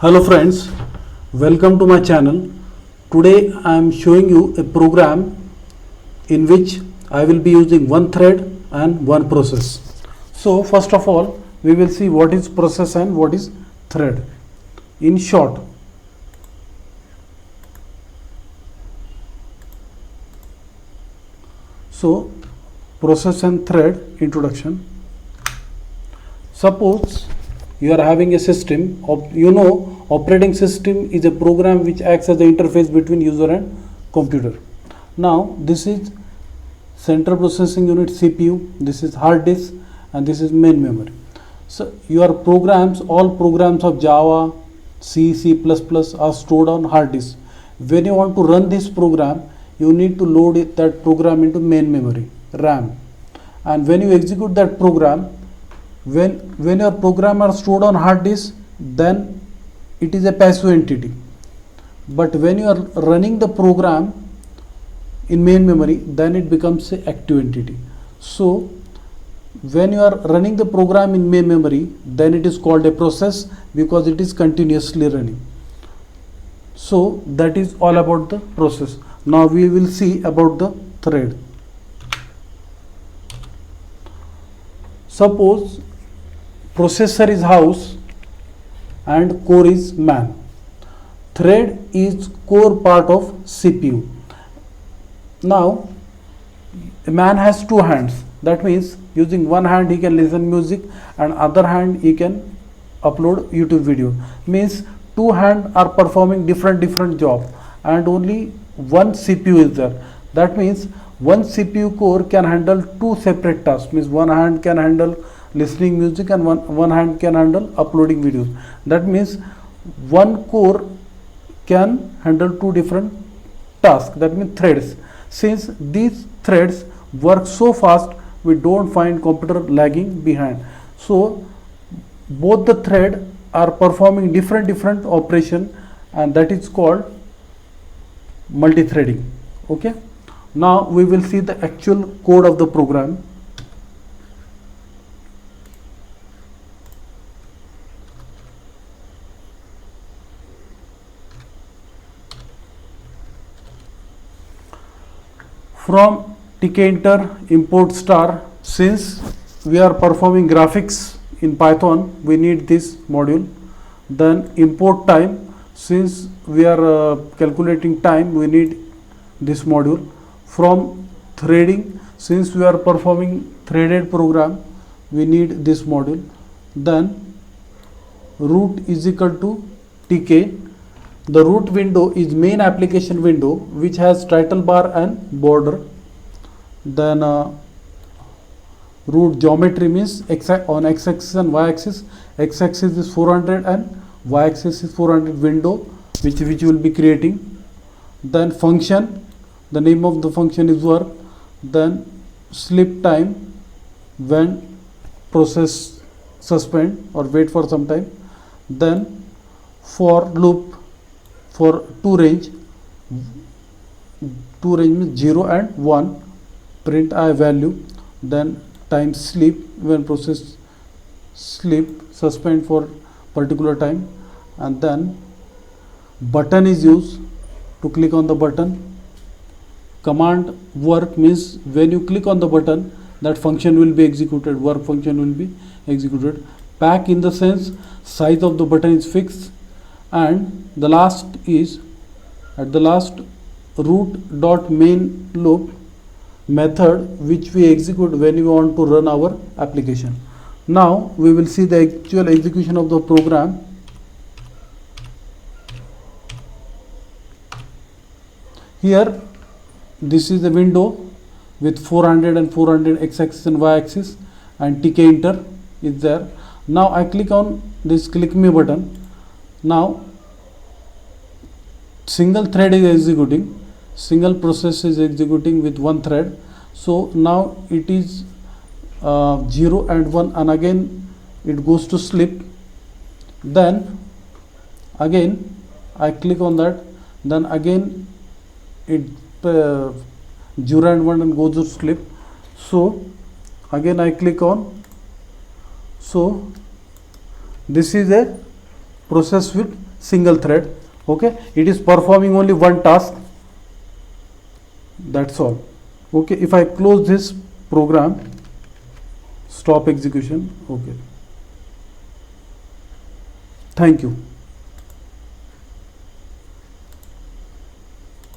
Hello friends, welcome to my channel. Today I am showing you a program in which I will be using one thread and one process. So first of all, we will see what is process and what is thread. In short, so process and thread introduction. Suppose you are having a system of, operating system is a program which acts as the interface between user and computer. Now this is central processing unit CPU, this is hard disk, and this is main memory. So your programs, all programs of Java, C, C++ are stored on hard disk. When you want to run this program, you need to load that program into main memory, RAM. And when you execute that program, when your program are stored on hard disk, then it is a passive entity. But when you are running the program in main memory, then it becomes an active entity. So when you are running the program in main memory, then it is called a process because it is continuously running. So that is all about the process. Now we will see about the thread. Suppose processor is house and core is man. Thread is core part of CPU. Now a man has two hands. That means using one hand he can listen music and other hand he can upload YouTube video. Means two hands are performing different job and only one CPU is there. That means one CPU core can handle two separate tasks. Means one hand can handle listening music and one hand can handle uploading videos. That means one core can handle two different tasks. That means threads. Since these threads work so fast, we don't find computer lagging behind. So both the thread are performing different operation, and that is called multi-threading. Okay. Now we will see the actual code of the program. From tkinter import star, since we are performing graphics in Python, we need this module. Then import time, since we are calculating time, we need this module. From threading, since we are performing threaded program, we need this module. Then root is equal to tk. The root window is main application window which has title bar and border. Then root geometry means on x-axis and y-axis. X-axis is 400 and y-axis is 400 window which will be creating. Then function, the name of the function is work. Then sleep time, when process suspend or wait for some time. Then for loop, for two range means 0 and 1, print I value. Then time sleep, when process sleep, suspend for particular time. And then button is used to click on the button. Command work means when you click on the button, that function will be executed, work function will be executed. Pack in the sense size of the button is fixed. And the last is, at the last, root dot main loop method which we execute when we want to run our application. Now we will see the actual execution of the program. Here this is the window with 400 and 400 x-axis and y-axis, and tkinter is there. Now I click on this click me button. Now single thread is executing, single process is executing with one thread. So now it is 0 and 1, and again it goes to sleep. Then again I click on that, then again it 0 and 1 and goes to sleep. So again I click on. So this is a process with single thread. Okay, it is performing only one task, that's all. Okay, if I close this program, stop execution. Okay, thank you.